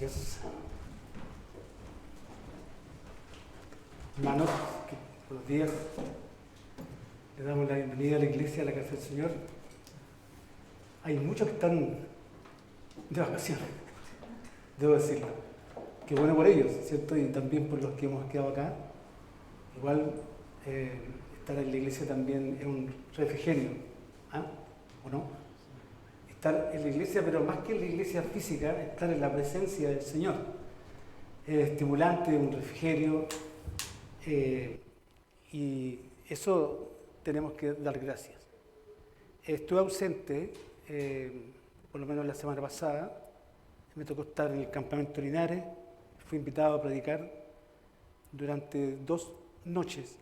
Gracias. Hermanos, buenos días. Le damos la bienvenida a la iglesia, a la casa del Señor. Hay muchos que están de vacaciones, debo decirlo. Qué bueno por ellos, ¿cierto? Y también por los que hemos quedado acá. Igual, estar en la iglesia también es un refrigerio, ¿ah? ¿O no? Estar en la iglesia, pero más que en la iglesia física, estar en la presencia del Señor. Es estimulante, un refrigerio, y eso tenemos que dar gracias. Estuve ausente, por lo menos la semana pasada, me tocó estar en el campamento Linares, fui invitado a predicar durante 2 noches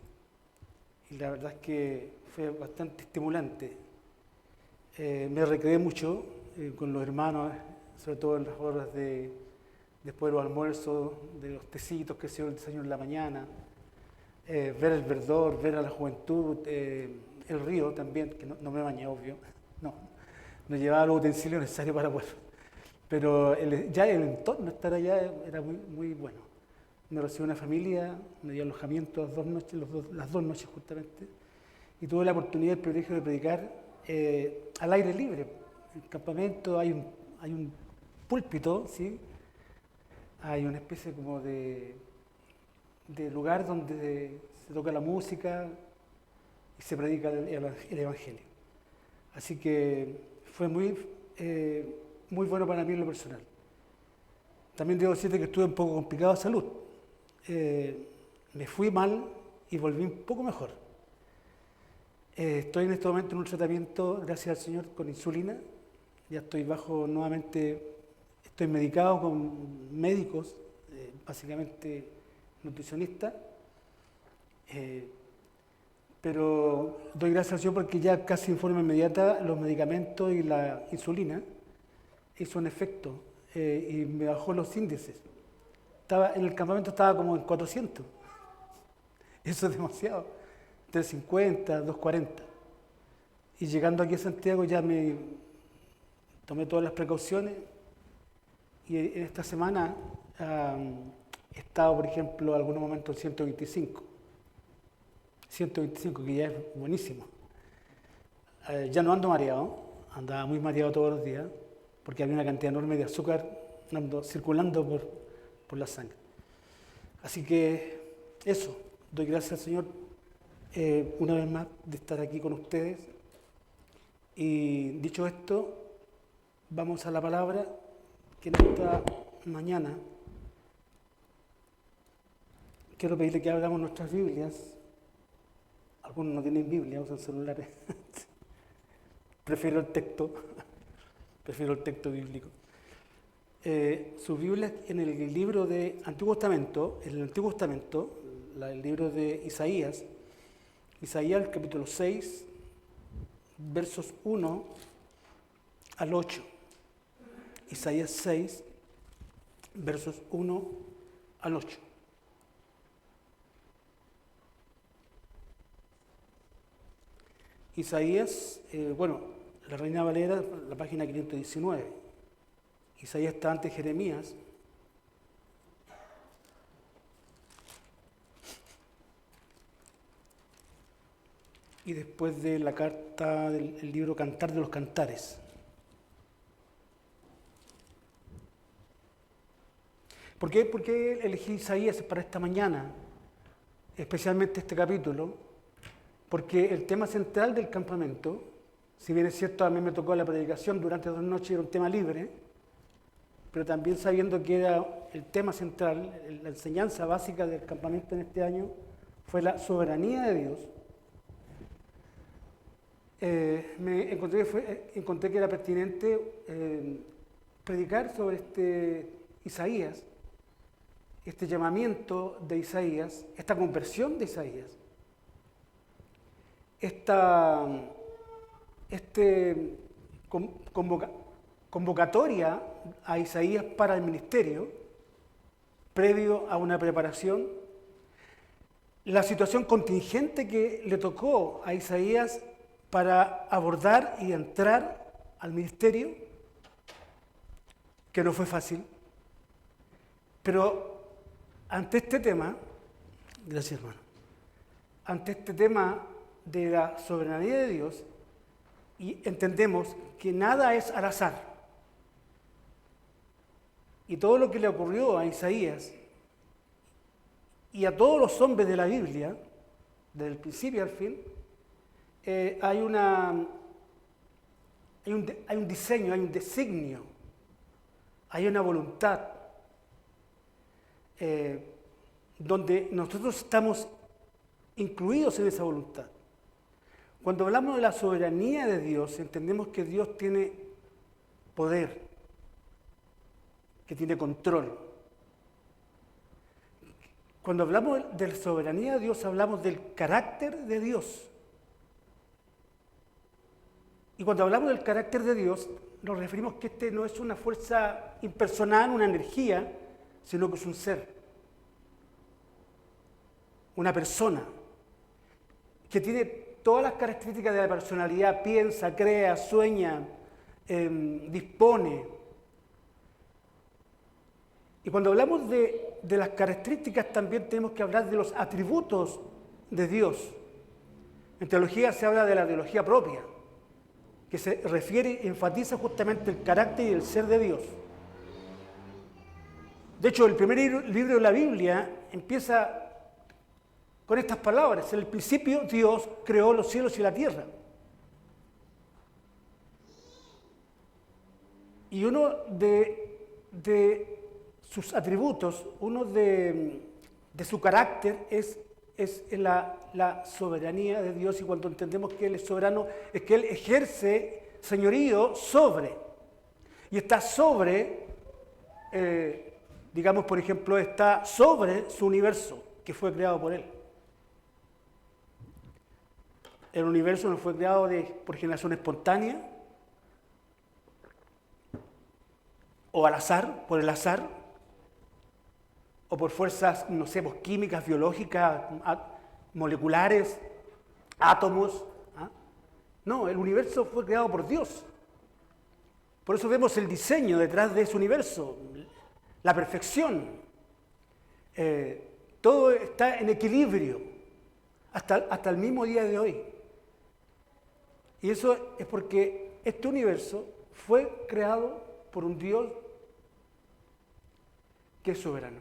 y la verdad es que fue bastante estimulante. Me recreé mucho con los hermanos, sobre todo en las horas después de los almuerzos, de los tecitos que se dio el desayuno en la mañana, ver el verdor, ver a la juventud, el río también, que no me bañé, obvio, no llevaba los utensilios necesarios para poder, pero ya el entorno, estar allá era muy, muy bueno. Me recibió una familia, me dio alojamiento las dos noches justamente, y tuve la oportunidad, el privilegio de predicar al aire libre. En el campamento hay un púlpito, ¿sí? Hay una especie como de lugar donde se toca la música y se predica el Evangelio. Así que fue muy bueno para mí en lo personal. También debo decirte que estuve un poco complicado de salud. Me fui mal y volví un poco mejor. Estoy en este momento en un tratamiento, gracias al Señor, con insulina. Ya estoy estoy medicado con médicos, básicamente nutricionistas. Pero doy gracias al Señor porque ya casi en forma inmediata los medicamentos y la insulina hizo un efecto y me bajó los índices. En el campamento estaba como en 400. Eso es demasiado. 350, 240. Y llegando aquí a Santiago ya me tomé todas las precauciones y en esta semana he estado, por ejemplo, en algunos momentos en 125. 125, que ya es buenísimo. Ya no ando mareado, andaba muy mareado todos los días, porque había una cantidad enorme de azúcar circulando por la sangre. Así que eso, doy gracias al Señor una vez más de estar aquí con ustedes. Y dicho esto, vamos a la palabra que en esta mañana quiero pedirle que abramos nuestras Biblias. Algunos no tienen Biblia, usan celulares. Prefiero el texto bíblico. Sus Biblias en el libro de Antiguo Testamento, el libro de Isaías, el capítulo 6, versos 1 al 8. Isaías 6, versos 1 al 8. Isaías, la Reina Valera, la página 519. Isaías está antes de Jeremías. Y después de la carta del libro Cantar de los Cantares. ¿Por qué elegí Isaías para esta mañana? Especialmente este capítulo. Porque el tema central del campamento, si bien es cierto, a mí me tocó la predicación durante 2 noches, era un tema libre, pero también sabiendo que era el tema central, la enseñanza básica del campamento en este año, fue la soberanía de Dios. Encontré que era pertinente predicar sobre este Isaías, este llamamiento de Isaías, esta conversión de Isaías, convocatoria a Isaías para el ministerio, previo a una preparación, la situación contingente que le tocó a Isaías para abordar y entrar al ministerio, que no fue fácil, Pero ante este tema, gracias hermano, ante este tema de la soberanía de Dios, y entendemos que nada es al azar. Y todo lo que le ocurrió a Isaías y a todos los hombres de la Biblia, desde el principio al fin, hay un diseño, hay un designio, hay una voluntad, donde nosotros estamos incluidos en esa voluntad. Cuando hablamos de la soberanía de Dios, entendemos que Dios tiene poder, que tiene control. Cuando hablamos de la soberanía de Dios, hablamos del carácter de Dios. Y cuando hablamos del carácter de Dios, nos referimos que este no es una fuerza impersonal, una energía, sino que es un ser, una persona, que tiene todas las características de la personalidad, piensa, crea, sueña, dispone. Y cuando hablamos de las características, también tenemos que hablar de los atributos de Dios. En teología se habla de la teología propia, que se refiere y enfatiza justamente el carácter y el ser de Dios. De hecho, el primer libro de la Biblia empieza con estas palabras: en el principio Dios creó los cielos y la tierra. Y uno de sus atributos, uno de su carácter es la soberanía de Dios. Y cuando entendemos que Él es soberano, es que Él ejerce señorío sobre, y está sobre, digamos por ejemplo, está sobre su universo, que fue creado por Él. El universo no fue creado por generación espontánea o al azar, por el azar, o por fuerzas, no sé, pues, químicas, biológicas, moleculares, átomos. No, el universo fue creado por Dios. Por eso vemos el diseño detrás de ese universo, la perfección. Todo está en equilibrio hasta el mismo día de hoy. Y eso es porque este universo fue creado por un Dios que es soberano.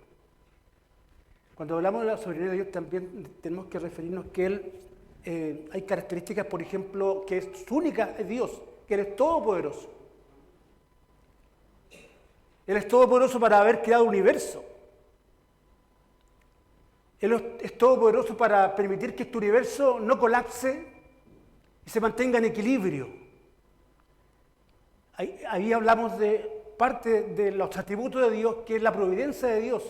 Cuando hablamos de la soberanía de Dios, también tenemos que referirnos que Él, hay características, por ejemplo, que es única de Dios, que Él es todopoderoso. Él es todopoderoso para haber creado el universo. Él es todopoderoso para permitir que este universo no colapse y se mantenga en equilibrio. Ahí hablamos de parte de los atributos de Dios, que es la providencia de Dios.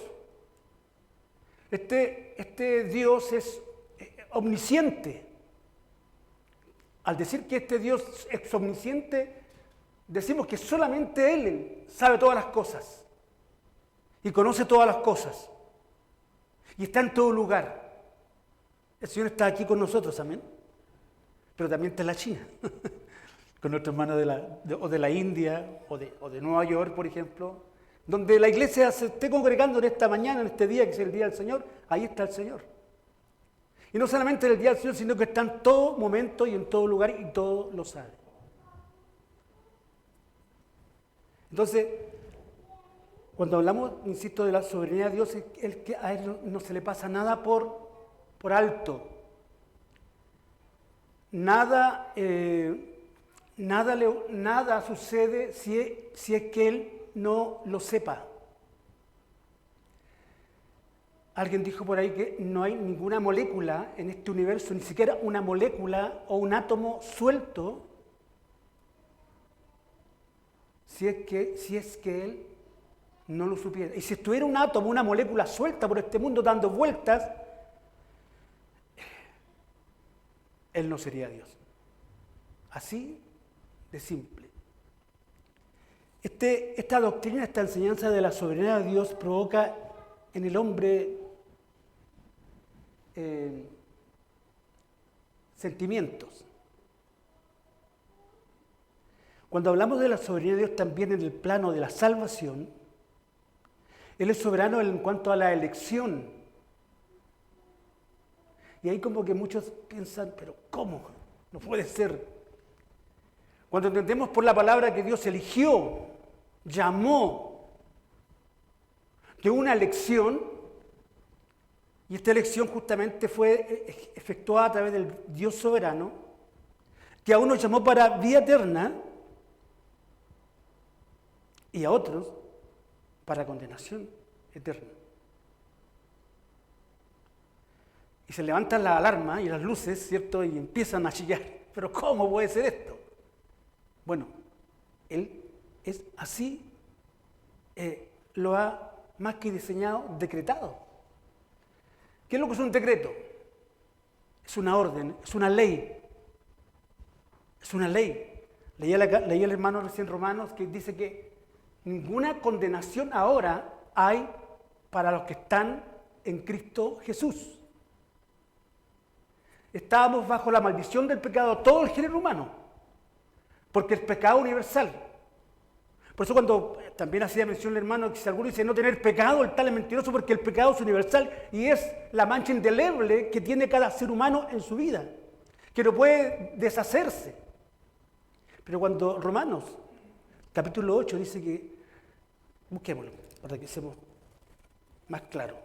Este Dios es omnisciente. Al decir que este Dios es omnisciente, decimos que solamente Él sabe todas las cosas y conoce todas las cosas y está en todo lugar. El Señor está aquí con nosotros, amén. Pero también está en la China, con nuestros hermanos de la India o de Nueva York, por ejemplo, donde la iglesia se esté congregando en esta mañana, en este día que es el día del Señor. Ahí está el Señor. Y no solamente en el día del Señor, sino que está en todo momento y en todo lugar, y todo lo sabe. Entonces, cuando hablamos, insisto, de la soberanía de Dios, es que a Él no se le pasa nada por alto. Nada sucede si es que Él no lo sepa. Alguien dijo por ahí que no hay ninguna molécula en este universo, ni siquiera una molécula o un átomo suelto, si es que Él no lo supiera. Y si estuviera un átomo, una molécula suelta por este mundo dando vueltas, Él no sería Dios. Así de simple. Esta doctrina, esta enseñanza de la soberanía de Dios provoca en el hombre sentimientos. Cuando hablamos de la soberanía de Dios también en el plano de la salvación, Él es soberano en cuanto a la elección. Y ahí como que muchos piensan, pero ¿cómo? No puede ser. Cuando entendemos por la palabra que Dios eligió, llamó, que una elección, y esta elección justamente fue efectuada a través del Dios soberano, que a unos llamó para vida eterna y a otros para condenación eterna. Y se levantan las alarmas y las luces, ¿cierto? Y empiezan a chillar. ¿Pero cómo puede ser esto? Bueno, Él es así, lo ha más que diseñado, decretado. ¿Qué es lo que es un decreto? Es una orden, es una ley. Es una ley. Leí el hermano recién Romanos que dice que ninguna condenación ahora hay para los que están en Cristo Jesús. Estábamos bajo la maldición del pecado todo el género humano, porque el pecado es universal. Por eso cuando también hacía mención el hermano que si alguno dice no tener pecado, el tal es mentiroso porque el pecado es universal y es la mancha indeleble que tiene cada ser humano en su vida, que no puede deshacerse. Pero cuando Romanos, capítulo 8, dice que, busquémoslo para que seamos más claros.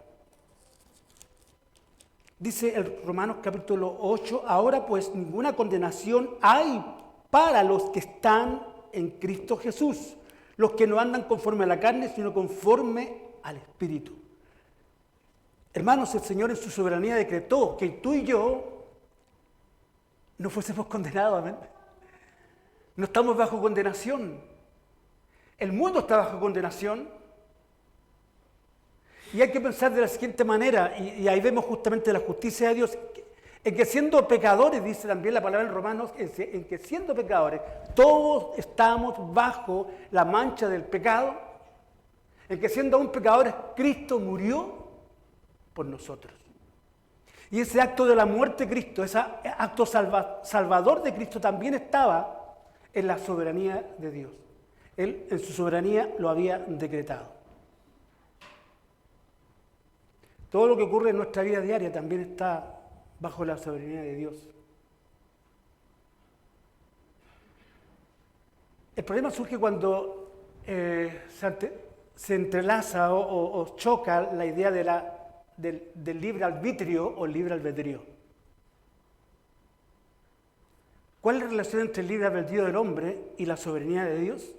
Dice el Romanos capítulo 8, ahora pues ninguna condenación hay para los que están en Cristo Jesús, los que no andan conforme a la carne, sino conforme al Espíritu. Hermanos, el Señor en su soberanía decretó que tú y yo no fuésemos condenados, amén. No estamos bajo condenación. El mundo está bajo condenación. Y hay que pensar de la siguiente manera, y ahí vemos justamente la justicia de Dios, en que siendo pecadores, dice también la palabra en Romanos, en que siendo pecadores, todos estamos bajo la mancha del pecado, en que siendo aún pecadores, Cristo murió por nosotros. Y ese acto de la muerte de Cristo, ese acto salvador de Cristo también estaba en la soberanía de Dios. Él en su soberanía lo había decretado. Todo lo que ocurre en nuestra vida diaria también está bajo la soberanía de Dios. El problema surge cuando se entrelaza o choca la idea del libre arbitrio o libre albedrío. ¿Cuál es la relación entre el libre albedrío del hombre y la soberanía de Dios?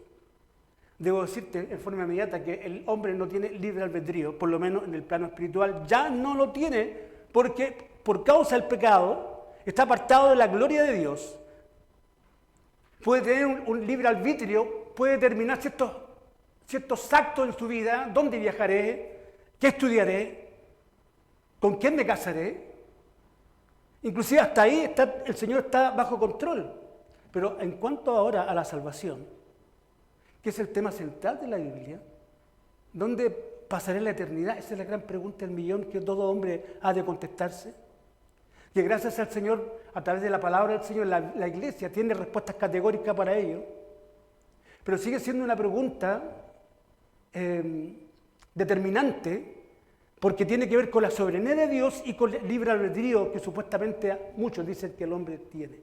Debo decirte en forma inmediata que el hombre no tiene libre albedrío, por lo menos en el plano espiritual, ya no lo tiene porque por causa del pecado está apartado de la gloria de Dios. Puede tener un libre arbitrio, puede determinar ciertos actos en su vida, dónde viajaré, qué estudiaré, con quién me casaré. Inclusive hasta ahí el Señor está bajo control. Pero en cuanto ahora a la salvación, que es el tema central de la Biblia, ¿dónde pasaré la eternidad? Esa es la gran pregunta del millón que todo hombre ha de contestarse. Que gracias al Señor, a través de la palabra del Señor, la Iglesia tiene respuestas categóricas para ello, pero sigue siendo una pregunta determinante, porque tiene que ver con la soberanía de Dios y con el libre albedrío que supuestamente muchos dicen que el hombre tiene.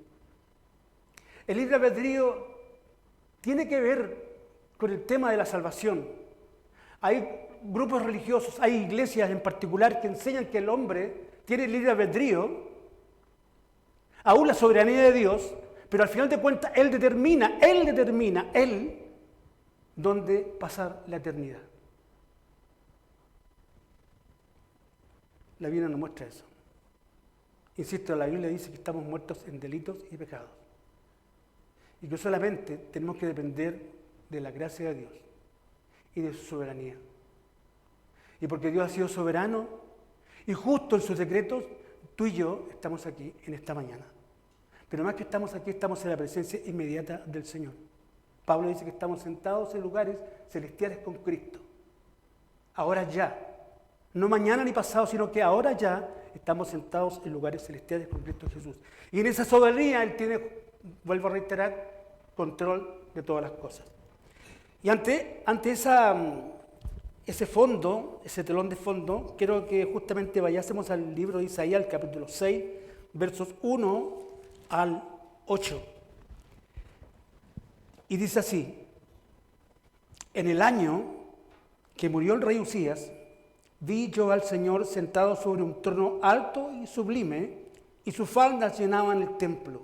El libre albedrío tiene que ver con el tema de la salvación. Hay grupos religiosos, hay iglesias en particular que enseñan que el hombre tiene libre albedrío, aún la soberanía de Dios, pero al final de cuentas Él determina dónde pasar la eternidad. La Biblia no muestra eso. Insisto, la Biblia dice que estamos muertos en delitos y pecados. Y que solamente tenemos que depender de la gracia de Dios y de su soberanía. Y porque Dios ha sido soberano y justo en sus decretos, tú y yo estamos aquí en esta mañana. Pero más que estamos aquí, estamos en la presencia inmediata del Señor. Pablo dice que estamos sentados en lugares celestiales con Cristo. Ahora ya. No mañana ni pasado, sino que ahora ya estamos sentados en lugares celestiales con Cristo Jesús. Y en esa soberanía Él tiene, vuelvo a reiterar, control de todas las cosas. Y ante ese fondo, ese telón de fondo, quiero que justamente vayásemos al libro de Isaías, el capítulo 6, versos 1 al 8. Y dice así: en el año que murió el rey Usías, vi yo al Señor sentado sobre un trono alto y sublime, y sus faldas llenaban el templo.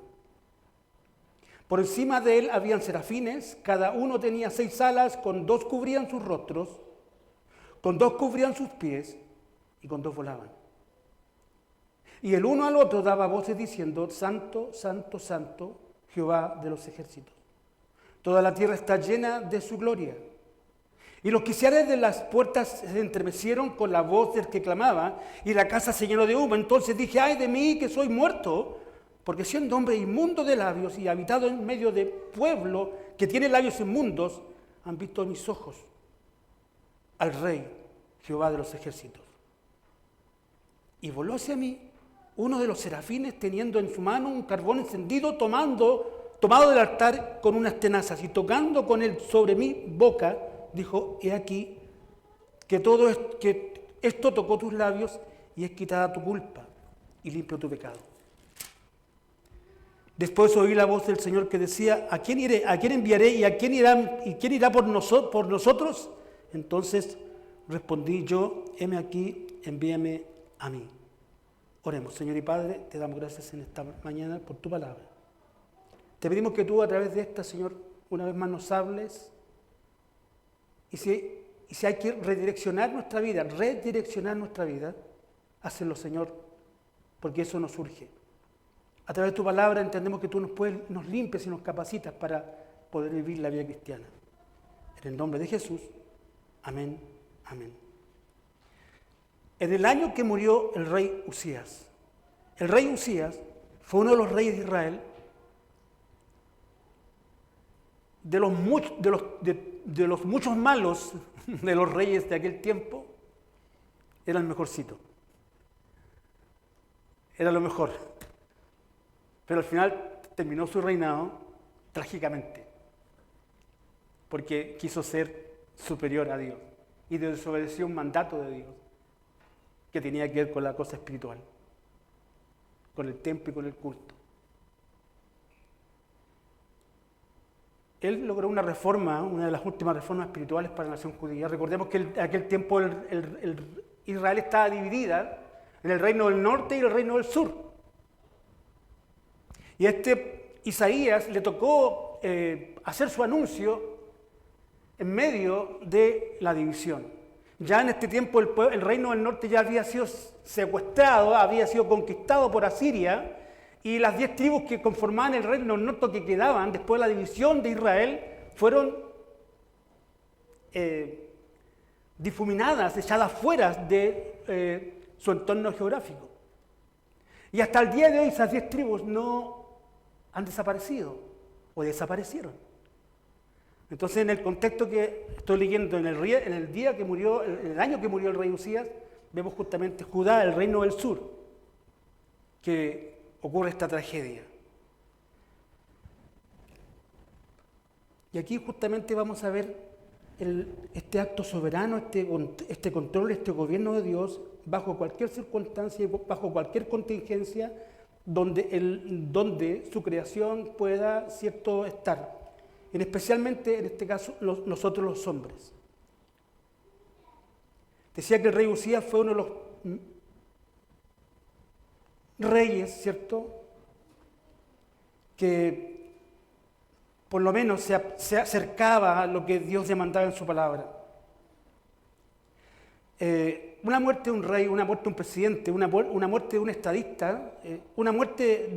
Por encima de él habían serafines, cada uno tenía 6 alas, con 2 cubrían sus rostros, con 2 cubrían sus pies, y con 2 volaban. Y el uno al otro daba voces diciendo: Santo, Santo, Santo, Jehová de los ejércitos. Toda la tierra está llena de su gloria. Y los quiciales de las puertas se entremecieron con la voz del que clamaba, y la casa se llenó de humo. Entonces dije: ay de mí, que soy muerto, porque siendo hombre inmundo de labios y habitado en medio de pueblo que tiene labios inmundos, han visto mis ojos al Rey, Jehová de los ejércitos. Y voló hacia mí uno de los serafines, teniendo en su mano un carbón encendido, tomado del altar con unas tenazas, y tocando con él sobre mi boca, dijo: he aquí que esto tocó tus labios, y es quitada tu culpa y limpio tu pecado. Después oí la voz del Señor que decía: ¿a quién iré? ¿A quién enviaré? ¿Quién irá por nosotros? Entonces respondí yo: heme aquí, envíame a mí. Oremos. Señor y Padre, te damos gracias en esta mañana por tu palabra. Te pedimos que tú, a través de esta, Señor, una vez más nos hables. Y si hay que redireccionar nuestra vida, hácelo, Señor, porque eso nos urge. A través de tu palabra entendemos que tú nos limpias y nos capacitas para poder vivir la vida cristiana. En el nombre de Jesús, amén, amén. En el año que murió el rey Usías fue uno de los reyes de Israel, de los muchos malos de los reyes de aquel tiempo, era el mejorcito. Era lo mejor. Pero al final terminó su reinado trágicamente, porque quiso ser superior a Dios y desobedeció un mandato de Dios que tenía que ver con la cosa espiritual, con el templo y con el culto. Él logró una reforma, una de las últimas reformas espirituales para la nación judía. Recordemos que en aquel tiempo Israel estaba dividida en el reino del norte y el reino del sur. Y a Isaías le tocó hacer su anuncio en medio de la división. Ya en este tiempo el reino del norte ya había sido secuestrado, había sido conquistado por Asiria, y las 10 tribus que conformaban el reino del norte que quedaban después de la división de Israel fueron difuminadas, echadas fuera de su entorno geográfico. Y hasta el día de hoy esas 10 tribus no han desaparecido o desaparecieron. Entonces, en el contexto que estoy leyendo, en el año que murió el rey Usías, vemos justamente Judá, el reino del sur, que ocurre esta tragedia. Y aquí justamente vamos a ver este acto soberano, este control, este gobierno de Dios, bajo cualquier circunstancia y bajo cualquier contingencia donde su creación pueda, cierto, estar. Especialmente, en este caso, nosotros los hombres. Decía que el rey Usías fue uno de los reyes, ¿cierto?, que por lo menos se acercaba a lo que Dios demandaba en su palabra. Una muerte de un rey, una muerte de un presidente, una muerte de un estadista, una muerte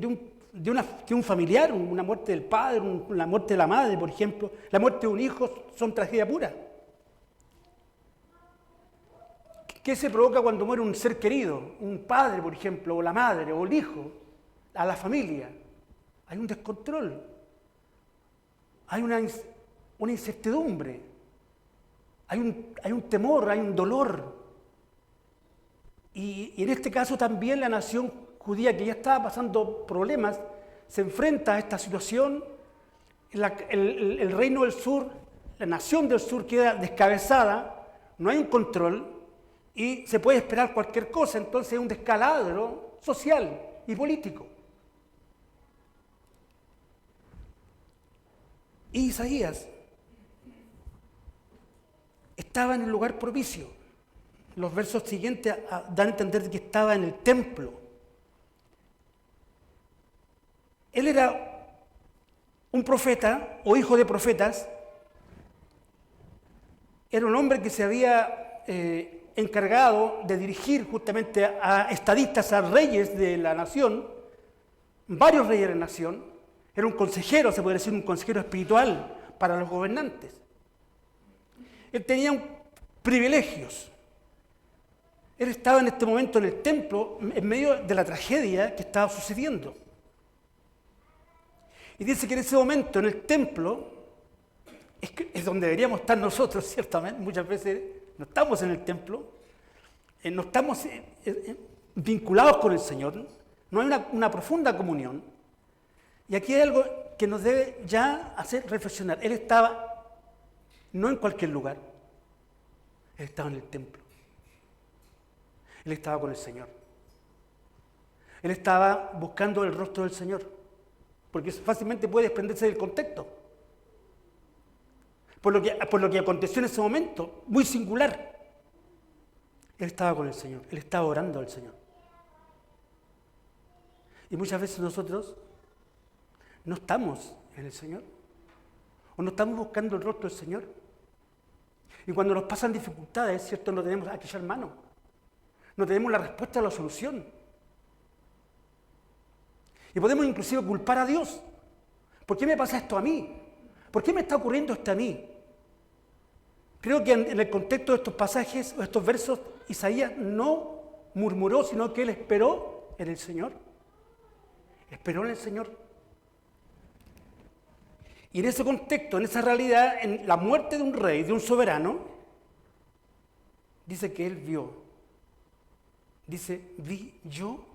de un familiar, una muerte del padre, la muerte de la madre, por ejemplo, la muerte de un hijo, son tragedia pura. ¿Qué se provoca cuando muere un ser querido? Un padre, por ejemplo, o la madre, o el hijo, a la familia. Hay un descontrol, hay una incertidumbre, hay un temor, hay un dolor. Y en este caso también la nación judía, que ya estaba pasando problemas, se enfrenta a esta situación. El reino del sur, la nación del sur, queda descabezada no hay un control y se puede esperar cualquier cosa, entonces es un descalabro social y político. Y Isaías estaba en el lugar propicio. Los versos siguientes dan a entender que estaba en el templo. Él era un profeta o hijo de profetas. Era un hombre que se había encargado de dirigir justamente a estadistas, a reyes de la nación, varios reyes de la nación. Era un consejero, se puede decir, un consejero espiritual para los gobernantes. Él tenía privilegios. Él estaba en este momento en el templo, en medio de la tragedia que estaba sucediendo. Y dice que en ese momento, en el templo, es donde deberíamos estar nosotros, ciertamente. Muchas veces no estamos en el templo, no estamos vinculados con el Señor, no hay una profunda comunión. Y aquí hay algo que nos debe ya hacer reflexionar. Él estaba no en cualquier lugar, él estaba en el templo. Él estaba con el Señor. Él estaba buscando el rostro del Señor, porque fácilmente puede desprenderse del contexto. Por lo que aconteció en ese momento, muy singular. Él estaba con el Señor, él estaba orando al Señor. Y muchas veces nosotros no estamos en el Señor, o no estamos buscando el rostro del Señor. Y cuando nos pasan dificultades, ¿cierto? No tenemos a que echar mano, no tenemos la respuesta a la solución. Y podemos inclusive culpar a Dios. ¿Por qué me pasa esto a mí? ¿Por qué me está ocurriendo esto a mí? Creo que en el contexto de estos pasajes o estos versos, Isaías no murmuró, sino que él esperó en el Señor. Esperó en el Señor. Y en ese contexto, en esa realidad, en la muerte de un rey, de un soberano, dice que él vio. Dice, vi yo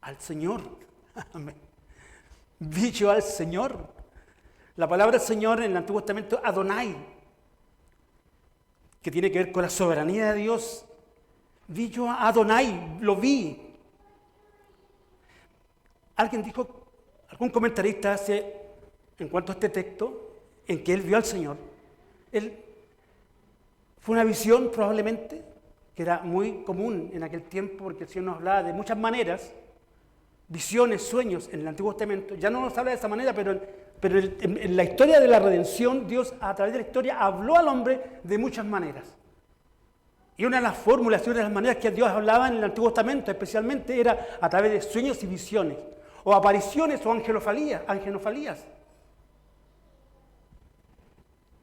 al Señor. Amén. Vi yo al Señor. La palabra Señor en el Antiguo Testamento, Adonai, que tiene que ver con la soberanía de Dios. Vi yo a Adonai, lo vi. Alguien dijo, algún comentarista en cuanto a este texto, en que él vio al Señor. Fue una visión probablemente, que era muy común en aquel tiempo, porque el Señor nos hablaba de muchas maneras, visiones, sueños en el Antiguo Testamento. Ya no nos habla de esa manera, pero en la historia de la redención, Dios a través de la historia habló al hombre de muchas maneras. Y una de las fórmulas y una de las maneras que Dios hablaba en el Antiguo Testamento especialmente era a través de sueños y visiones, o apariciones o angelofalías.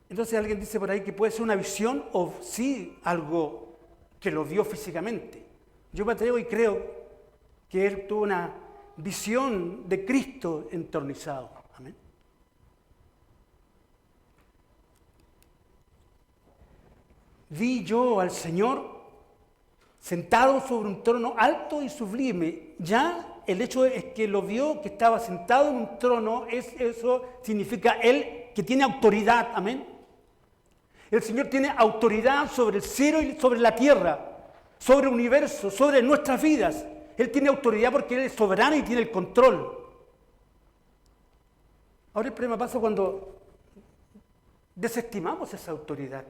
Entonces alguien dice por ahí que puede ser una visión o sí algo que lo vio físicamente. Yo me atrevo y creo que él tuvo una visión de Cristo entronizado. Amén. Vi yo al Señor sentado sobre un trono alto y sublime. Ya el hecho es que lo vio, que estaba sentado en un trono, eso significa él que tiene autoridad. Amén. El Señor tiene autoridad sobre el cielo y sobre la tierra, sobre el universo, sobre nuestras vidas. Él tiene autoridad porque Él es soberano y tiene el control. Ahora el problema pasa cuando desestimamos esa autoridad.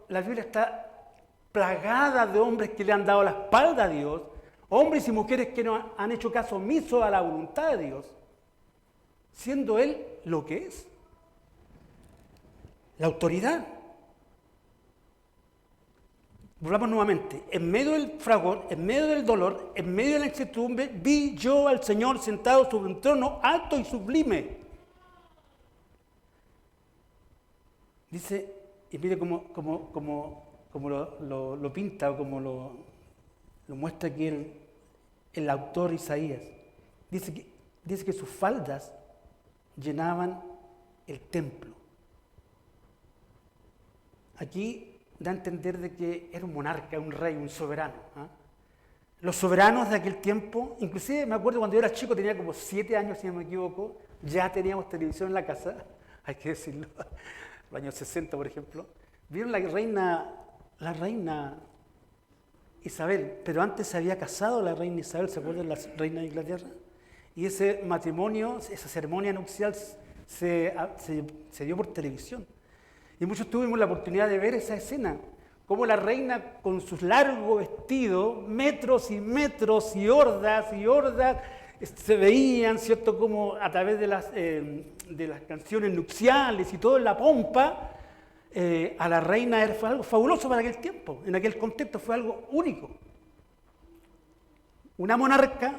La Biblia está plagada de hombres que le han dado la espalda a Dios, hombres y mujeres que no han hecho caso omiso a la voluntad de Dios, siendo Él lo que es. La autoridad. Volvamos nuevamente. En medio del fragor, en medio del dolor, en medio de la incertidumbre, vi yo al Señor sentado sobre un trono alto y sublime. Dice, y mire cómo lo pinta, o como lo muestra aquí el autor Isaías. Dice que sus faldas llenaban el templo. Aquí da a entender de que era un monarca, un rey, un soberano. Los soberanos de aquel tiempo, inclusive me acuerdo cuando yo era chico, tenía como 7 años, si no me equivoco, ya teníamos televisión en la casa, hay que decirlo. los años 60, por ejemplo, vieron la reina Isabel, pero antes se había casado la reina Isabel, ¿se acuerdan? La reina de Inglaterra. Y ese matrimonio, esa ceremonia nupcial se dio por televisión. Y muchos tuvimos la oportunidad de ver esa escena, cómo la reina con sus largos vestidos, metros y metros y hordas, se veían, ¿cierto?, como a través de las canciones nupciales y todo en la pompa, a la reina fue algo fabuloso para aquel tiempo, en aquel contexto fue algo único. Una monarca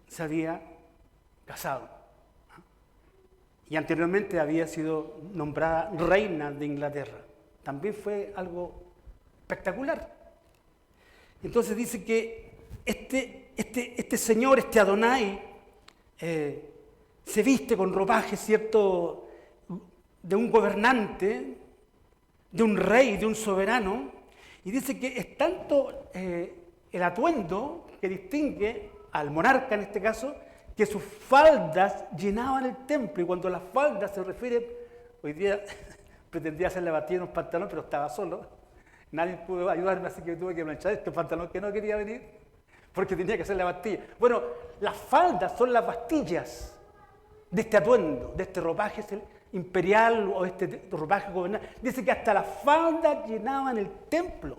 se había casado y anteriormente había sido nombrada reina de Inglaterra. También fue algo espectacular. Entonces dice que este señor, este Adonai, se viste con ropaje, ¿cierto?, de un gobernante, de un rey, de un soberano, y dice que es tanto el atuendo que distingue al monarca en este caso, que sus faldas llenaban el templo, y cuando las faldas se refieren, hoy día pretendía hacerle batida en un pantalón, pero estaba solo, nadie pudo ayudarme, así que tuve que planchar este pantalón que no quería venir, porque tenía que hacer la bastilla. Bueno, las faldas son las bastillas de este atuendo, de este ropaje imperial o este ropaje gobernante. Dice que hasta las faldas llenaban el templo.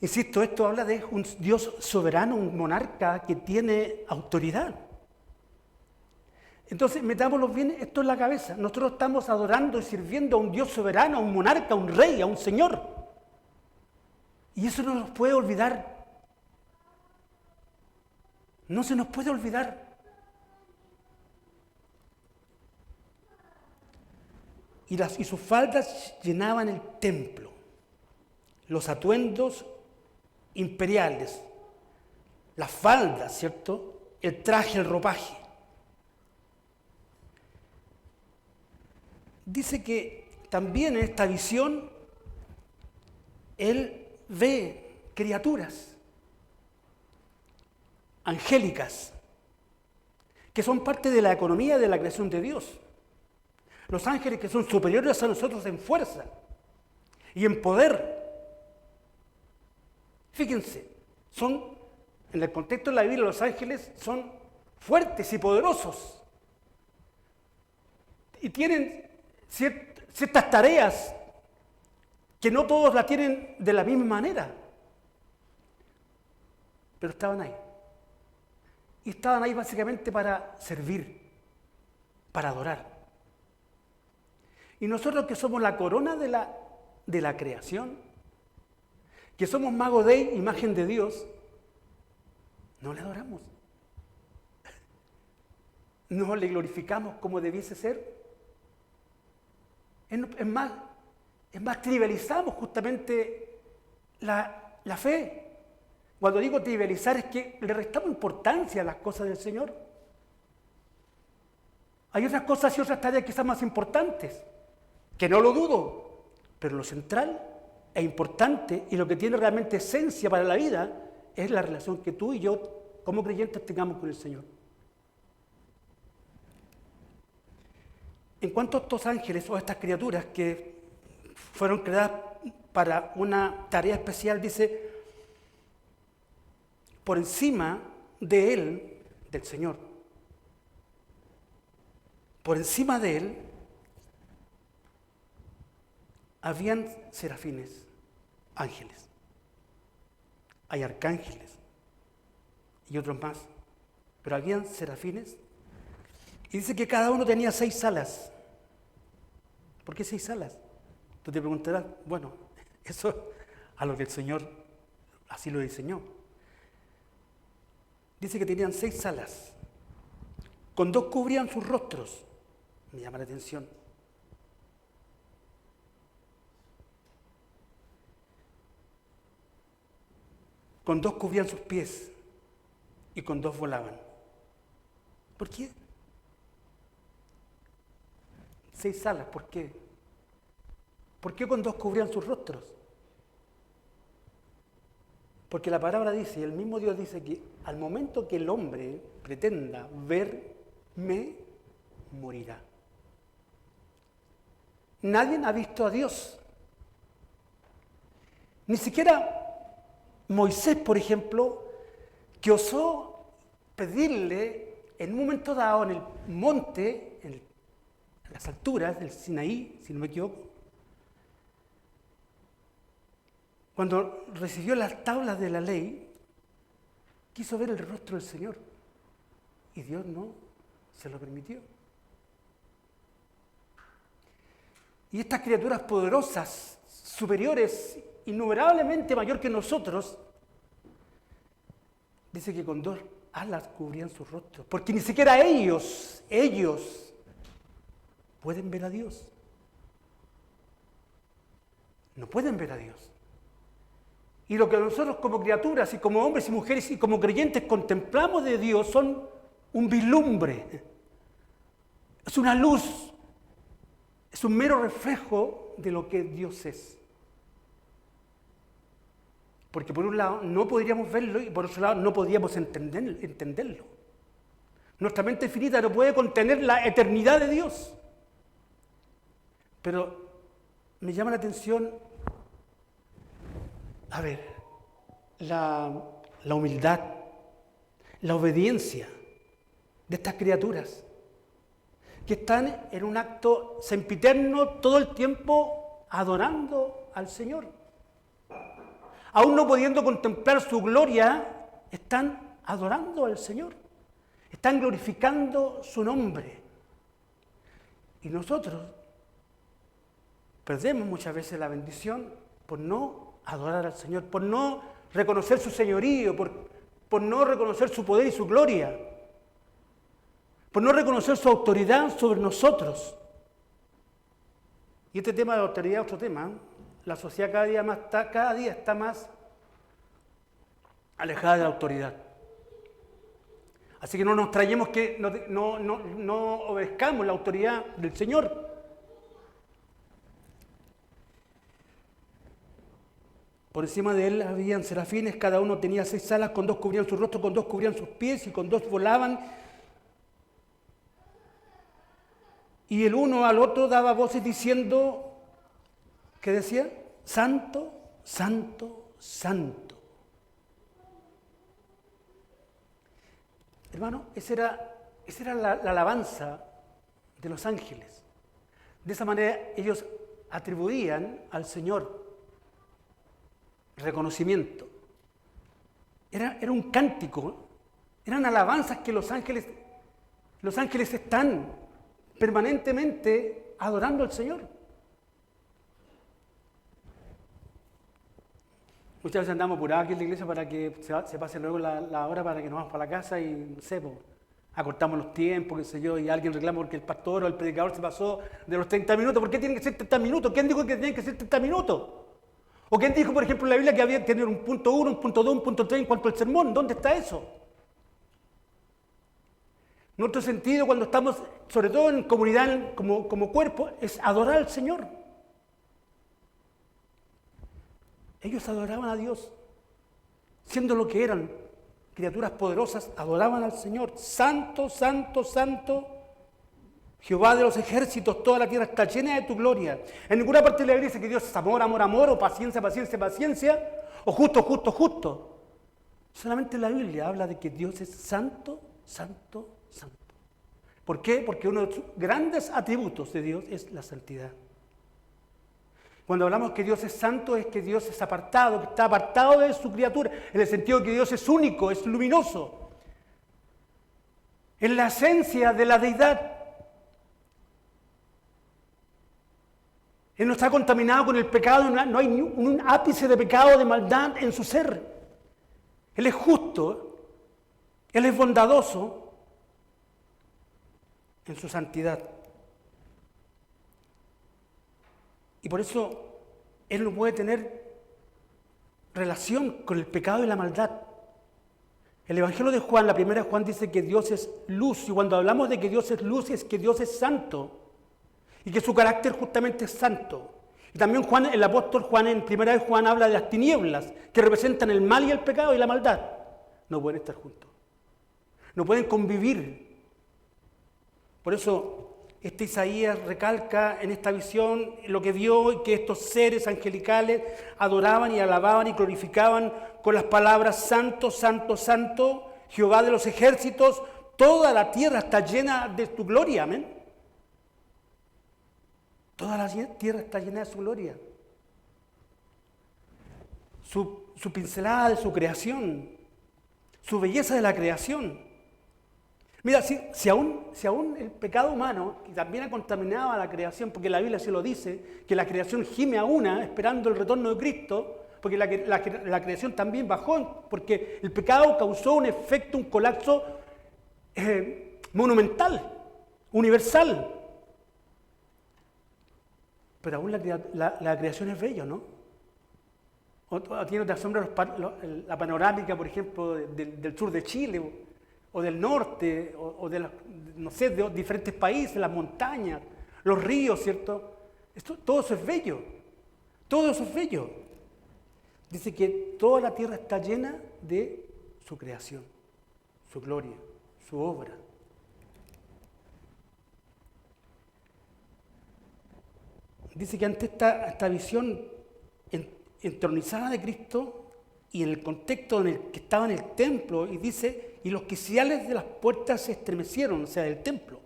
Insisto, esto habla de un Dios soberano, un monarca que tiene autoridad. Entonces, metámoslo bien esto en la cabeza. Nosotros estamos adorando y sirviendo a un Dios soberano, a un monarca, a un rey, a un señor. Y eso no nos puede olvidar. No se nos puede olvidar. Y sus faldas llenaban el templo. Los atuendos imperiales, las faldas, ¿cierto?, el traje, el ropaje. Dice que también en esta visión él ve criaturas angélicas que son parte de la economía de la creación de Dios. Los ángeles que son superiores a nosotros en fuerza y en poder. Fíjense, en el contexto de la Biblia, los ángeles son fuertes y poderosos. Y tienen ciertas tareas que no todos la tienen de la misma manera. Pero estaban ahí. Y estaban ahí básicamente para servir, para adorar. Y nosotros que somos la corona de la creación, que somos mago Dei, imagen de Dios, no le adoramos. No le glorificamos como debiese ser. Es más, trivializamos justamente la fe. Cuando digo trivializar es que le restamos importancia a las cosas del Señor. Hay otras cosas y otras tareas quizás más importantes, que no lo dudo, pero lo central e importante y lo que tiene realmente esencia para la vida es la relación que tú y yo como creyentes tengamos con el Señor. En cuanto a estos ángeles o a estas criaturas que fueron creadas para una tarea especial, dice, por encima de él, del Señor, por encima de él, habían serafines, ángeles. Hay arcángeles y otros más, pero habían serafines. Y dice que cada uno tenía 6 alas. ¿Por qué 6 alas? Tú te preguntarás, bueno, eso a lo que el Señor así lo diseñó. Dice que tenían 6 alas. Con 2 cubrían sus rostros. Me llama la atención. Con 2 cubrían sus pies y con 2 volaban. ¿Por qué? 6 alas, ¿por qué? ¿Por qué con 2 cubrían sus rostros? Porque la palabra dice, el mismo Dios dice que al momento que el hombre pretenda verme, morirá. nadie ha visto a Dios. Ni siquiera Moisés, por ejemplo, que osó pedirle en un momento dado en el monte, en las alturas del Sinaí, si no me equivoco, cuando recibió las tablas de la ley, quiso ver el rostro del Señor y Dios no se lo permitió. Y estas criaturas poderosas, superiores, innumerablemente mayor que nosotros, dice que con 2 alas cubrían sus rostros, porque ni siquiera ellos pueden ver a Dios. No pueden ver a Dios. Y lo que nosotros como criaturas y como hombres y mujeres y como creyentes contemplamos de Dios son un vislumbre, es una luz, es un mero reflejo de lo que Dios es. Porque por un lado no podríamos verlo y por otro lado no podríamos entenderlo. Nuestra mente finita no puede contener la eternidad de Dios. Pero me llama la atención, la humildad, la obediencia de estas criaturas que están en un acto sempiterno todo el tiempo adorando al Señor. Aún no pudiendo contemplar su gloria, están adorando al Señor, están glorificando su nombre. Y nosotros perdemos muchas veces la bendición por no adorar al Señor, por no reconocer su señorío, por no reconocer su poder y su gloria, por no reconocer su autoridad sobre nosotros. Y este tema de la autoridad es otro tema. La sociedad cada día está más alejada de la autoridad. Así que no nos extrañemos que no obedezcamos la autoridad del Señor. Por encima de él habían serafines, cada uno tenía 6 alas, con 2 cubrían su rostro, con 2 cubrían sus pies y con 2 volaban. Y el uno al otro daba voces diciendo, ¿qué decía? Santo, santo, santo. Hermano, esa era la alabanza de los ángeles. De esa manera ellos atribuían al Señor reconocimiento. Era un cántico, eran alabanzas que los ángeles están permanentemente adorando al Señor. Muchas veces andamos apurados aquí en la iglesia para que se pase luego la hora para que nos vamos para la casa y, no sé, acortamos los tiempos, qué sé yo, y alguien reclama porque el pastor o el predicador se pasó de los 30 minutos. ¿Por qué tienen que ser 30 minutos? ¿Quién dijo que tienen que ser 30 minutos? ¿O quién dijo, por ejemplo, en la Biblia que había que tener un punto 1, un punto 2, un punto 3 en cuanto al sermón? ¿Dónde está eso? Nuestro sentido cuando estamos, sobre todo en comunidad, como cuerpo, es adorar al Señor. Ellos adoraban a Dios, siendo lo que eran, criaturas poderosas, adoraban al Señor. Santo, santo, santo, Jehová de los ejércitos, toda la tierra está llena de tu gloria. En ninguna parte de la Biblia dice que Dios es amor, amor, amor, o paciencia, paciencia, paciencia, o justo, justo, justo. Solamente la Biblia habla de que Dios es santo, santo, santo. ¿Por qué? Porque uno de sus grandes atributos de Dios es la santidad. Cuando hablamos que Dios es santo, es que Dios es apartado, que está apartado de su criatura, en el sentido de que Dios es único, es luminoso. Es la esencia de la deidad. Él no está contaminado con el pecado, no hay ni un ápice de pecado, de maldad en su ser. Él es justo, Él es bondadoso en su santidad. Y por eso Él no puede tener relación con el pecado y la maldad. El Evangelio de Juan, la primera de Juan dice que Dios es luz, y cuando hablamos de que Dios es luz es que Dios es santo. Y que su carácter justamente es santo. Y también Juan, el apóstol Juan, en primera de Juan, habla de las tinieblas, que representan el mal y el pecado y la maldad. No pueden estar juntos. No pueden convivir. Por eso Isaías recalca en esta visión lo que vio y que estos seres angelicales adoraban y alababan y glorificaban con las palabras santo, santo, santo, Jehová de los ejércitos, toda la tierra está llena de tu gloria, amén. Toda la tierra está llena de su gloria. Su pincelada de su creación, su belleza de la creación. Mira, si aún el pecado humano, que también ha contaminado a la creación, porque la Biblia sí lo dice, que la creación gime a una esperando el retorno de Cristo, porque la creación también bajó, porque el pecado causó un efecto, un colapso monumental, universal. Pero aún la creación es bella, ¿no? ¿A ti no te asombra la panorámica, por ejemplo, del sur de Chile, o del norte, o de diferentes países, las montañas, los ríos, ¿cierto? Todo eso es bello, todo eso es bello. Dice que toda la tierra está llena de su creación, su gloria, su obra. Dice que ante esta visión entronizada de Cristo y en el contexto en el que estaba en el templo, y dice, y los quiciales de las puertas se estremecieron, o sea, del templo.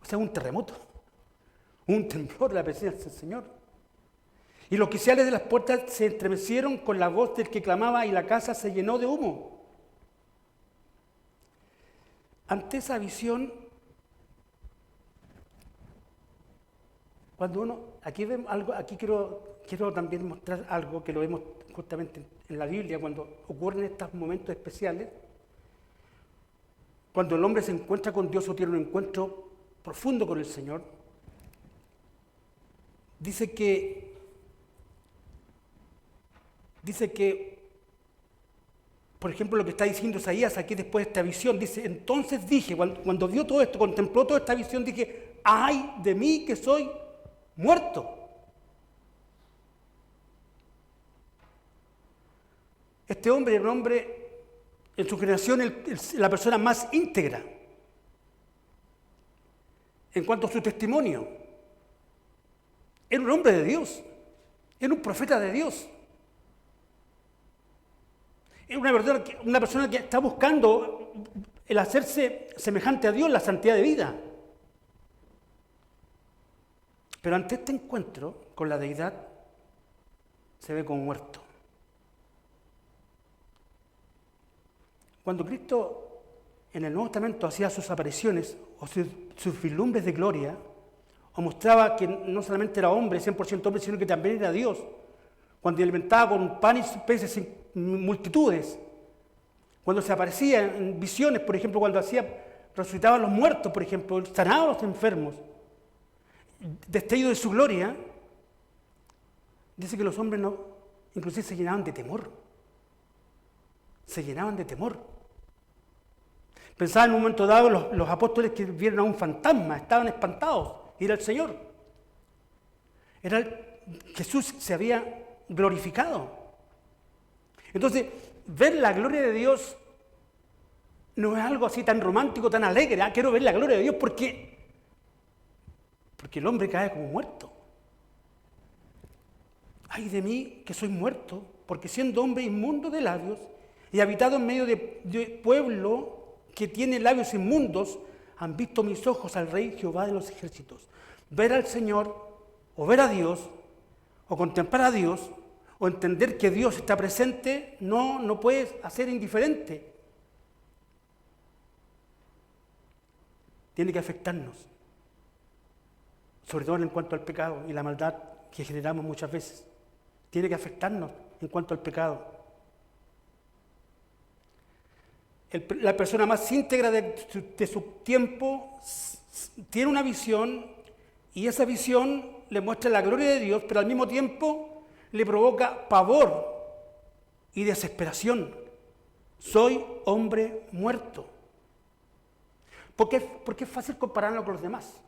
O sea, un terremoto, un temblor de la presencia del Señor. Y los quiciales de las puertas se estremecieron con la voz del que clamaba y la casa se llenó de humo. Ante esa visión, cuando uno, aquí vemos algo, aquí quiero también mostrar algo que lo vemos justamente en la Biblia, cuando ocurren estos momentos especiales, cuando el hombre se encuentra con Dios o tiene un encuentro profundo con el Señor. Dice que, por ejemplo, lo que está diciendo Isaías aquí después de esta visión, dice, entonces dije, cuando vio todo esto, contempló toda esta visión, dije, ¡ay de mí que soy muerto! Este hombre era un hombre, en su generación, la persona más íntegra en cuanto a su testimonio. Era un hombre de Dios, era un profeta de Dios. Era una persona que está buscando el hacerse semejante a Dios, la santidad de vida. Pero ante este encuentro con la deidad, se ve como muerto. Cuando Cristo en el Nuevo Testamento hacía sus apariciones o sus vislumbres de gloria, o mostraba que no solamente era hombre, 100% hombre, sino que también era Dios, cuando alimentaba con pan y peces en multitudes, cuando se aparecía en visiones, por ejemplo, cuando resucitaba a los muertos, por ejemplo, sanaba a los enfermos, destello de su gloria, dice que los hombres inclusive se llenaban de temor. Se llenaban de temor. Pensaban en un momento dado los apóstoles que vieron a un fantasma, estaban espantados, y era el Señor. Jesús se había glorificado. Entonces, ver la gloria de Dios no es algo así tan romántico, tan alegre. Quiero ver la gloria de Dios porque el hombre cae como muerto. Ay de mí que soy muerto, porque siendo hombre inmundo de labios y habitado en medio de pueblo que tiene labios inmundos, han visto mis ojos al Rey Jehová de los ejércitos. Ver al Señor, o ver a Dios, o contemplar a Dios, o entender que Dios está presente, no puedes hacer indiferente. Tiene que afectarnos, sobre todo en cuanto al pecado y la maldad que generamos muchas veces. Tiene que afectarnos en cuanto al pecado. La persona más íntegra de su tiempo tiene una visión, y esa visión le muestra la gloria de Dios, pero al mismo tiempo le provoca pavor y desesperación. Soy hombre muerto. Porque es fácil compararlo con los demás.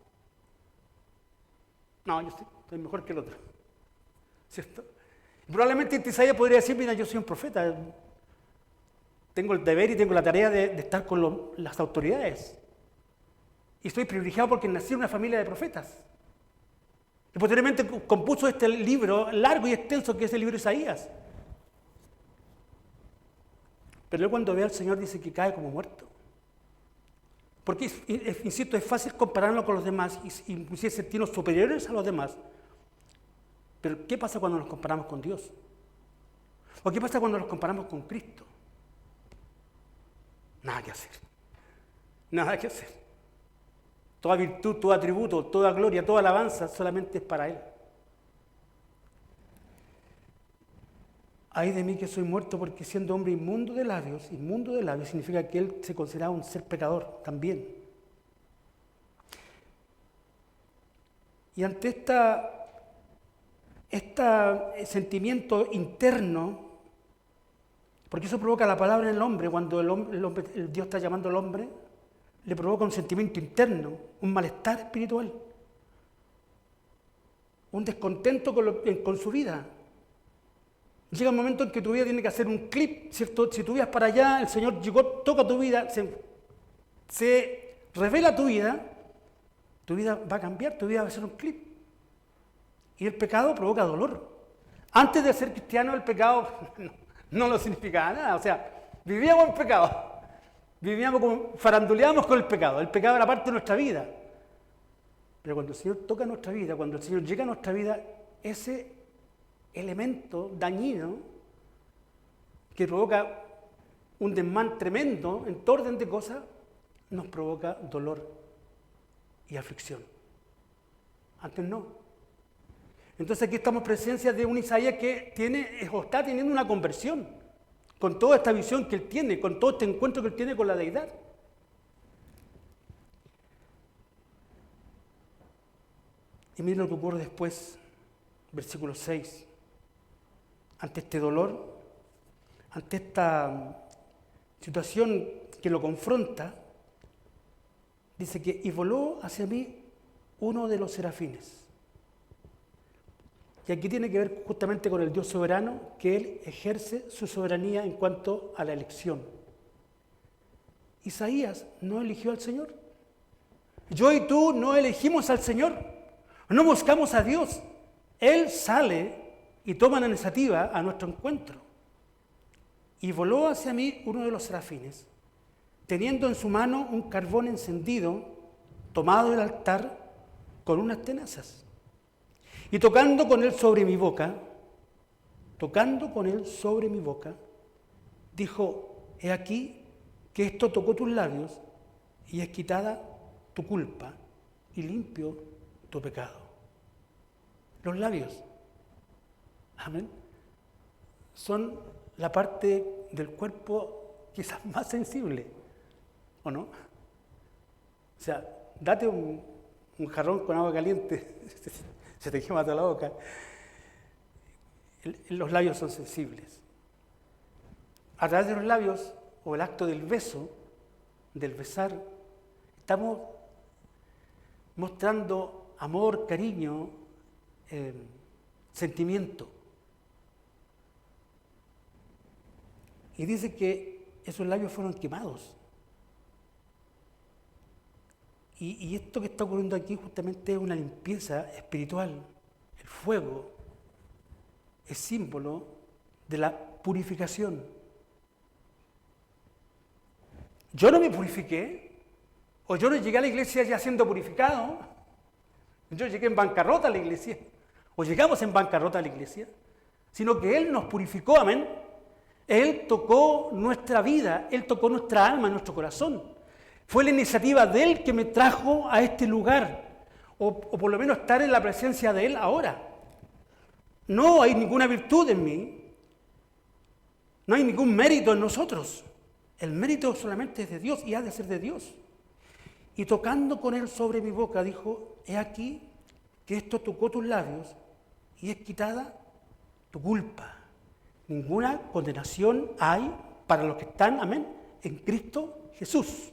No, yo soy mejor que el otro. ¿Cierto? Probablemente Isaías podría decir, mira, yo soy un profeta. Tengo el deber y tengo la tarea de estar con las autoridades. Y estoy privilegiado porque nací en una familia de profetas. Y posteriormente compuso este libro largo y extenso que es el libro de Isaías. Pero él cuando ve al Señor dice que cae como muerto. Porque, insisto, es fácil compararlo con los demás y inclusive sentirnos superiores a los demás. Pero ¿qué pasa cuando nos comparamos con Dios? ¿O qué pasa cuando nos comparamos con Cristo? Nada que hacer. Nada que hacer. Toda virtud, todo atributo, toda gloria, toda alabanza solamente es para Él. Ay de mí que soy muerto porque siendo hombre inmundo de labios significa que Él se consideraba un ser pecador también. Y ante este sentimiento interno, porque eso provoca la palabra en el hombre, cuando el Dios está llamando al hombre, le provoca un sentimiento interno, un malestar espiritual, un descontento con su vida. Llega un momento en que tu vida tiene que hacer un clip, ¿cierto? Si tú vas para allá, el Señor llegó, toca tu vida, se revela tu vida va a cambiar, tu vida va a ser un clip. Y el pecado provoca dolor. Antes de ser cristiano, el pecado no lo significaba nada. O sea, vivíamos en pecado. Faranduleábamos con el pecado. El pecado era parte de nuestra vida. Pero cuando el Señor toca nuestra vida, cuando el Señor llega a nuestra vida, ese elemento dañino que provoca un desmán tremendo en todo orden de cosas, nos provoca dolor y aflicción. Antes no. Entonces aquí estamos en presencia de un Isaías que está teniendo una conversión con toda esta visión que él tiene, con todo este encuentro que él tiene con la deidad. Y miren lo que ocurre después, versículo 6. Ante este dolor, ante esta situación que lo confronta, dice que y voló hacia mí uno de los serafines. Y aquí tiene que ver justamente con el Dios soberano, que Él ejerce su soberanía en cuanto a la elección. Isaías no eligió al Señor. Yo y tú no elegimos al Señor, no buscamos a Dios. Él sale y toma la iniciativa a nuestro encuentro. Y voló hacia mí uno de los serafines, teniendo en su mano un carbón encendido, tomado del altar, con unas tenazas. Y tocando con él sobre mi boca, dijo, he aquí que esto tocó tus labios y es quitada tu culpa y limpio tu pecado. Los labios, amén, son la parte del cuerpo quizás más sensible, ¿o no? O sea, date un jarrón con agua caliente, se te quema toda la boca. Los labios son sensibles. A través de los labios, o el acto del beso, del besar, estamos mostrando amor, cariño, sentimiento. Y dice que esos labios fueron quemados. Y esto que está ocurriendo aquí justamente es una limpieza espiritual. El fuego es símbolo de la purificación. Yo no me purifiqué, o yo no llegué a la iglesia ya siendo purificado. Yo llegué en bancarrota a la iglesia, o llegamos en bancarrota a la iglesia, sino que Él nos purificó, amén. Él tocó nuestra vida, Él tocó nuestra alma, nuestro corazón. Fue la iniciativa de Él que me trajo a este lugar, o por lo menos estar en la presencia de Él ahora. No hay ninguna virtud en mí, no hay ningún mérito en nosotros. El mérito solamente es de Dios y ha de ser de Dios. Y tocando con Él sobre mi boca, dijo, he aquí que esto tocó tus labios y es quitada tu culpa. Ninguna condenación hay para los que están, amén, en Cristo Jesús.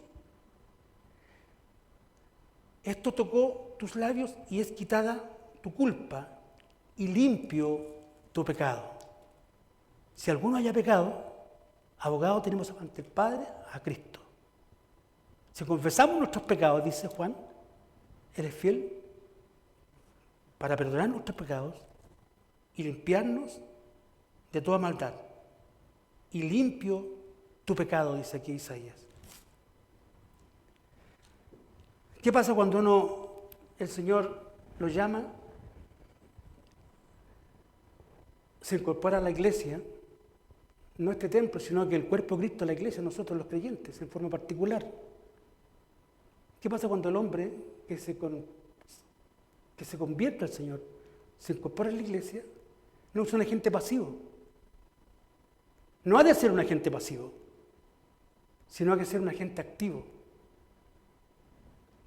Esto tocó tus labios y es quitada tu culpa y limpio tu pecado. Si alguno haya pecado, abogado tenemos ante el Padre, a Cristo. Si confesamos nuestros pecados, dice Juan, Él es fiel para perdonar nuestros pecados y limpiarnos de toda maldad. Y limpio tu pecado, dice aquí Isaías. ¿Qué pasa cuando el Señor lo llama, se incorpora a la iglesia? No este templo, sino que el cuerpo de Cristo, la iglesia, nosotros los creyentes, en forma particular. ¿Qué pasa cuando el hombre que se convierte al Señor, se incorpora a la iglesia? No es un agente pasivo. No ha de ser un agente pasivo, sino ha de ser un agente activo.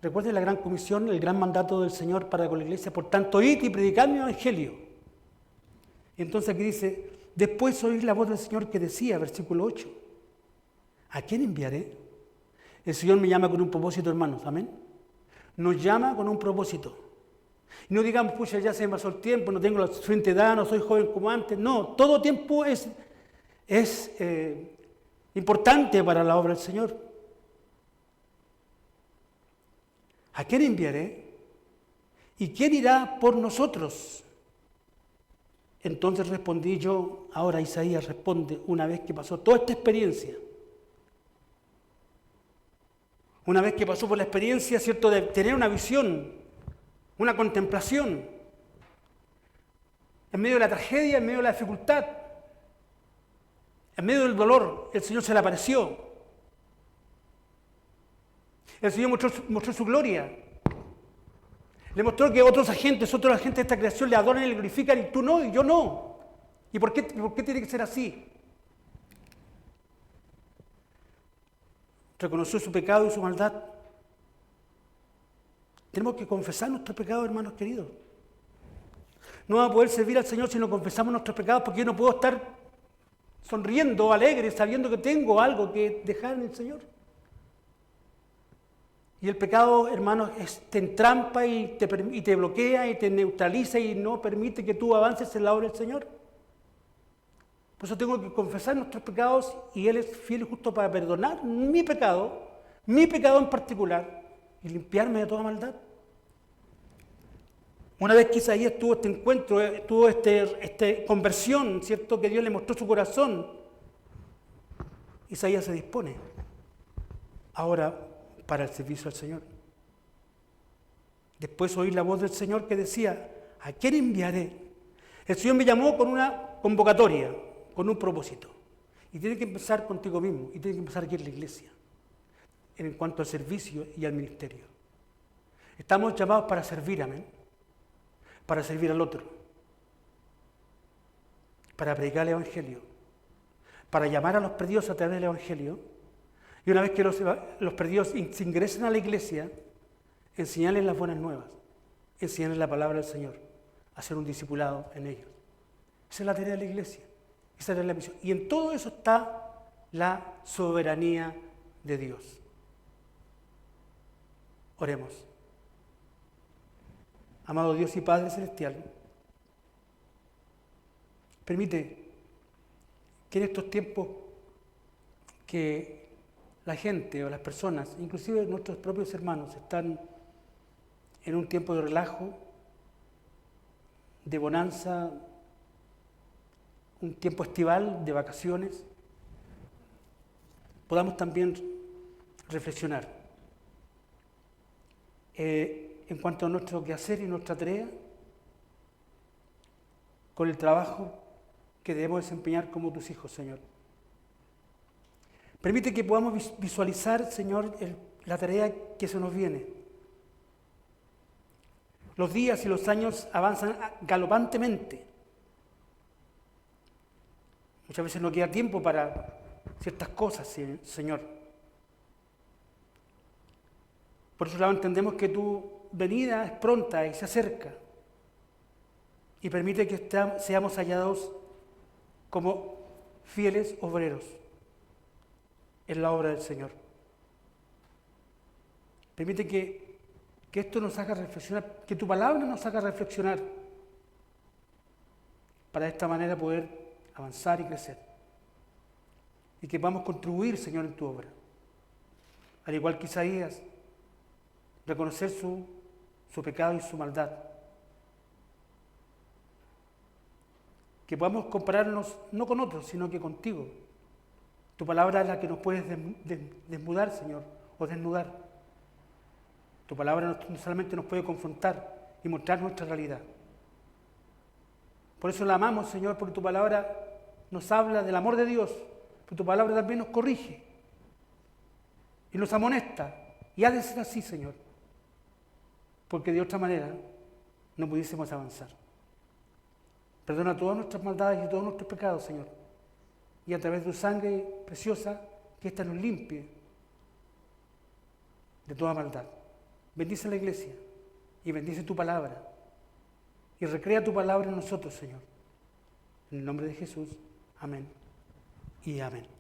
Recuerden la gran comisión, el gran mandato del Señor para con la iglesia: por tanto, id y predicad mi evangelio. Y entonces aquí dice: después oí la voz del Señor que decía, versículo 8, ¿a quién enviaré? El Señor me llama con un propósito, hermanos, amén. Nos llama con un propósito. Y no digamos, pucha, ya se me pasó el tiempo, no tengo la suficiente edad, no soy joven como antes. No, todo tiempo es importante para la obra del Señor. ¿A quién enviaré? ¿Y quién irá por nosotros? Entonces respondí yo, ahora Isaías responde, una vez que pasó toda esta experiencia, una vez que pasó por la experiencia, ¿cierto?, de tener una visión, una contemplación, en medio de la tragedia, en medio de la dificultad, en medio del dolor, el Señor se le apareció. El Señor mostró su gloria. Le mostró que otros agentes de esta creación le adoran y le glorifican, y tú no, y yo no. ¿Y por qué tiene que ser así? Reconoció su pecado y su maldad. Tenemos que confesar nuestros pecados, hermanos queridos. No vamos a poder servir al Señor si no confesamos nuestros pecados, porque yo no puedo estar sonriendo, alegre, sabiendo que tengo algo que dejar en el Señor. Y el pecado, hermanos, te entrampa y te bloquea y te neutraliza y no permite que tú avances en la obra del Señor. Por eso tengo que confesar nuestros pecados, y Él es fiel y justo para perdonar mi pecado en particular, y limpiarme de toda maldad. Una vez que Isaías tuvo este encuentro, tuvo esta conversión, ¿cierto?, que Dios le mostró su corazón, Isaías se dispone ahora para el servicio al Señor. Después oí la voz del Señor que decía: ¿a quién enviaré? El Señor me llamó con una convocatoria, con un propósito. Y tiene que empezar contigo mismo, y tiene que empezar aquí en la iglesia, en cuanto al servicio y al ministerio. Estamos llamados para servir, amén, para servir al otro, para predicar el Evangelio, para llamar a los perdidos a través del Evangelio, y una vez que los perdidos se ingresen a la iglesia, enseñarles las buenas nuevas, enseñarles la palabra del Señor, hacer un discipulado en ellos. Esa es la tarea de la iglesia, esa es la misión. Y en todo eso está la soberanía de Dios. Oremos. Amado Dios y Padre Celestial, permite que en estos tiempos que la gente o las personas, inclusive nuestros propios hermanos, están en un tiempo de relajo, de bonanza, un tiempo estival, de vacaciones, podamos también reflexionar en cuanto a nuestro quehacer y nuestra tarea, con el trabajo que debemos desempeñar como tus hijos, Señor. Permite que podamos visualizar, Señor, la tarea que se nos viene. Los días y los años avanzan galopantemente. Muchas veces no queda tiempo para ciertas cosas, Señor. Por eso entendemos que tu venida es pronta y se acerca. Y permite que seamos hallados como fieles obreros en la obra del Señor. Permite que esto nos haga reflexionar, que tu palabra nos haga reflexionar, para de esta manera poder avanzar y crecer. Y que podamos contribuir, Señor, en tu obra. al igual que Isaías, reconocer su pecado y su maldad. Que podamos compararnos no con otros, sino que contigo. Tu palabra es la que nos puedes desnudar, Señor, o desnudar. Tu palabra no solamente nos puede confrontar y mostrar nuestra realidad. Por eso la amamos, Señor, porque tu palabra nos habla del amor de Dios, pero tu palabra también nos corrige y nos amonesta. Y ha de ser así, Señor, porque de otra manera no pudiésemos avanzar. Perdona todas nuestras maldades y todos nuestros pecados, Señor, y a través de tu sangre preciosa, que ésta nos limpie de toda maldad. Bendice la iglesia y bendice tu palabra y recrea tu palabra en nosotros, Señor. En el nombre de Jesús, amén y amén.